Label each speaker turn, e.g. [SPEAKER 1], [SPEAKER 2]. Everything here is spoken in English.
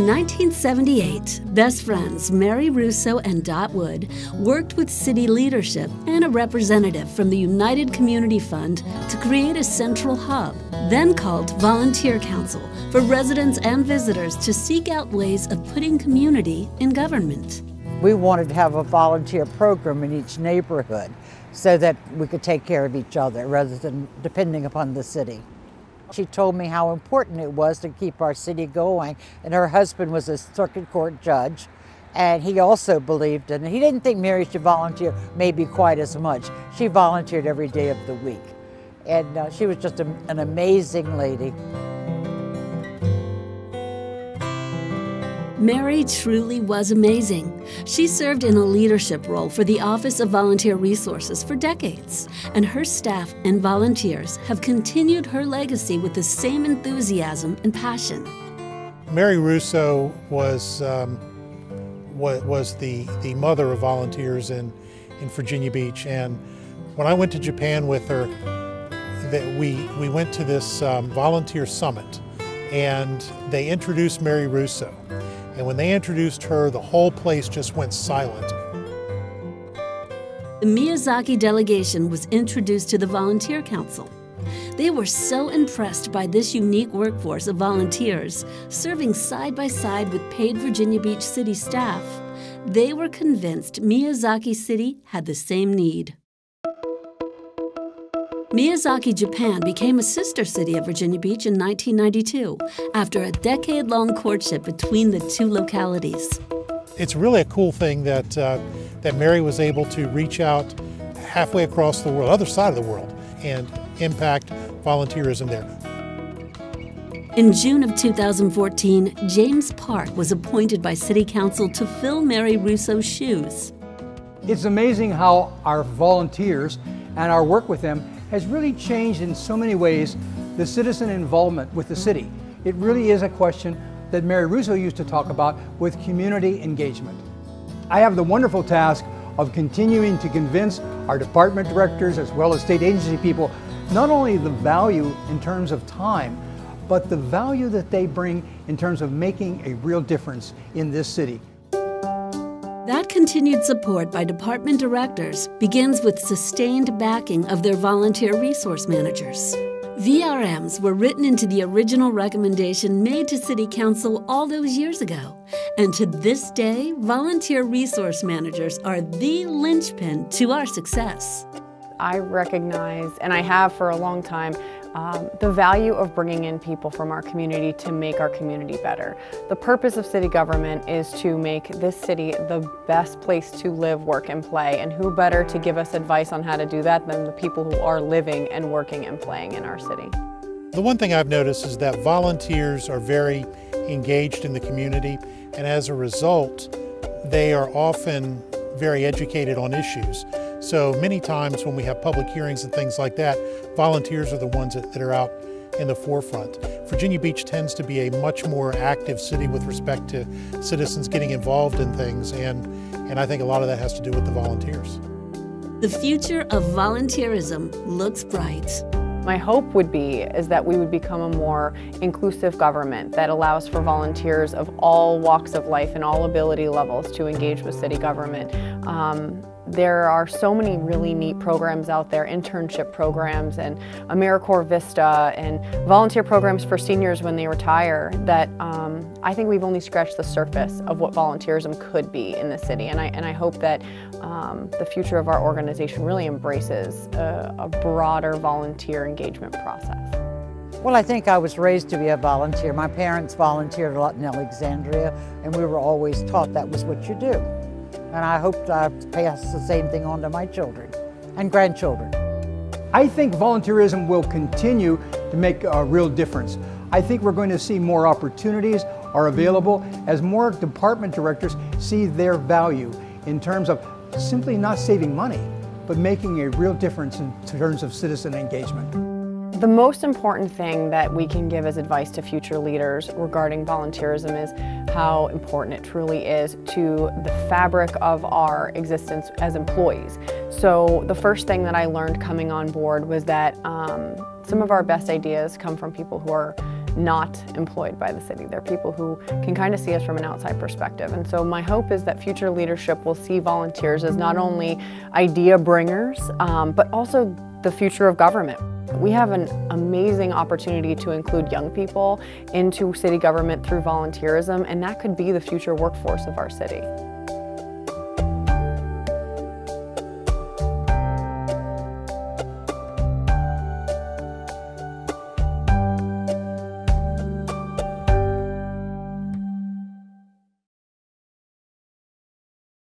[SPEAKER 1] In 1978, best friends Mary Russo and Dot Wood worked with city leadership and a representative from the United Community Fund to create a central hub, then called Volunteer Council, for residents and visitors to seek out ways of putting community in government.
[SPEAKER 2] We wanted to have a volunteer program in each neighborhood so that we could take care of each other rather than depending upon the city. She told me how important it was to keep our city going, and her husband was a circuit court judge, and he also believed in it. He didn't think Mary should volunteer maybe quite as much. She volunteered every day of the week, and she was just an amazing lady.
[SPEAKER 1] Mary truly was amazing. She served in a leadership role for the Office of Volunteer Resources for decades, and her staff and volunteers have continued her legacy with the same enthusiasm and passion.
[SPEAKER 3] Mary Russo was the mother of volunteers in Virginia Beach, and when I went to Japan with her, we went to this volunteer summit, and they introduced Mary Russo. And when they introduced her, the whole place just went silent.
[SPEAKER 1] The Miyazaki delegation was introduced to the Volunteer Council. They were so impressed by this unique workforce of volunteers, serving side by side with paid Virginia Beach city staff. They were convinced Miyazaki City had the same need. Miyazaki, Japan became a sister city of Virginia Beach in 1992 after a decade-long courtship between the two localities.
[SPEAKER 3] It's really a cool thing that Mary was able to reach out halfway across the world, other side of the world, and impact volunteerism there.
[SPEAKER 1] In June of 2014, James Park was appointed by City Council to fill Mary Russo's shoes.
[SPEAKER 4] It's amazing how our volunteers and our work with them has really changed in so many ways the citizen involvement with the city. It really is a question that Mary Russo used to talk about with community engagement. I have the wonderful task of continuing to convince our department directors as well as state agency people not only the value in terms of time, but the value that they bring in terms of making a real difference in this city.
[SPEAKER 1] That continued support by department directors begins with sustained backing of their volunteer resource managers. VRMs were written into the original recommendation made to City Council all those years ago. And to this day, volunteer resource managers are the linchpin to our success.
[SPEAKER 5] I recognize, and I have for a long time, the value of bringing in people from our community to make our community better. The purpose of city government is to make this city the best place to live, work, and play, and who better to give us advice on how to do that than the people who are living and working and playing in our city.
[SPEAKER 3] The one thing I've noticed is that volunteers are very engaged in the community, and as a result, they are often very educated on issues. So many times when we have public hearings and things like that, volunteers are the ones that are out in the forefront. Virginia Beach tends to be a much more active city with respect to citizens getting involved in things, and I think a lot of that has to do with the volunteers.
[SPEAKER 1] The future of volunteerism looks bright.
[SPEAKER 5] My hope would be is that we would become a more inclusive government that allows for volunteers of all walks of life and all ability levels to engage with city government. There are so many really neat programs out there, internship programs and AmeriCorps Vista and volunteer programs for seniors when they retire that I think we've only scratched the surface of what volunteerism could be in the city. And I hope that the future of our organization really embraces a broader volunteer engagement process.
[SPEAKER 2] Well, I think I was raised to be a volunteer. My parents volunteered a lot in Alexandria, and we were always taught that was what you do. And I hope to pass the same thing on to my children and grandchildren.
[SPEAKER 4] I think volunteerism will continue to make a real difference. I think we're going to see more opportunities are available as more department directors see their value in terms of simply not saving money, but making a real difference in terms of citizen engagement.
[SPEAKER 5] The most important thing that we can give as advice to future leaders regarding volunteerism is how important it truly is to the fabric of our existence as employees. So the first thing that I learned coming on board was that some of our best ideas come from people who are not employed by the city. They're people who can kind of see us from an outside perspective. And so my hope is that future leadership will see volunteers as not only idea bringers, but also the future of government. We have an amazing opportunity to include young people into city government through volunteerism, and that could be the future workforce of our city.